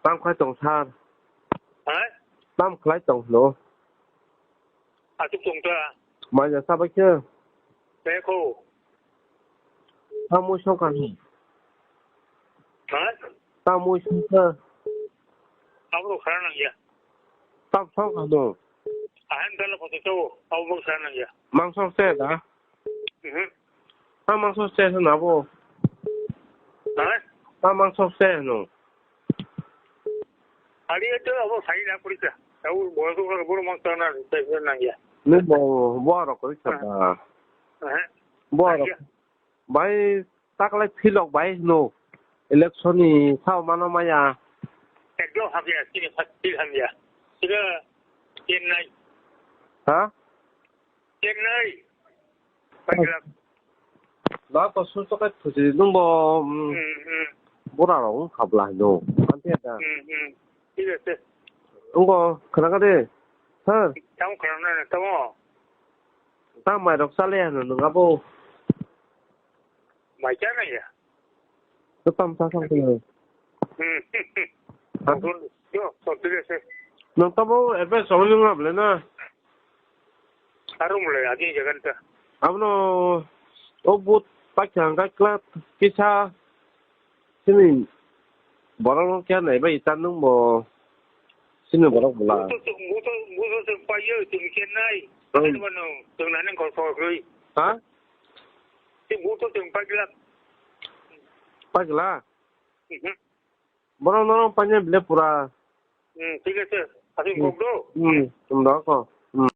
tam khai tổng than hả tam khai tổng nổ chụp trùng chưa mà giờ sao bây chưa bé khô tam mua xong cả hả tam mua xong cơ ông có khả năng gì tam xong cả nổ anh ta là một cái chỗ ông có khả năng gì mang xong xe đã ừ tam mang xong xe thế nào bộ hả tam mang xong xe nổ đi itu apa saya dah pergi dah tahu boleh tu kalau boleh makan nak saya khả năng gì nếu bỏ rồi có cái à hả bỏ rồi bay tắc lại phi lọc bay nổ election này sao mà nó mà ya cái đó học gì sini pasti ham ya sudah tiền này hả tiền này pergi lah nó có số cái thứ gì nó bỏ 뭐라 고 갑라 너 안테다 이거 때 응거 그나가데 하 참 그러네 또 땅마이 럭살레는 응가보 맞잖아요 그땀 사상들 yo sortirse 너 따보 에베 소르는 없래나 하루물에 아기 저간다 아무노 오붓 박향가 클럽 기차 신인 뭐라고 걔 내가 있다는 뭐 신을 뭐라고 몰라 무슨 빠이어 등견나이 그거는 등나는 거 소리 아? 이 무슨 등 빠이라 빠질라 뭐라고 너는 빠냐 빌레 뿌라 되겠어 아직 먹도 좀 나가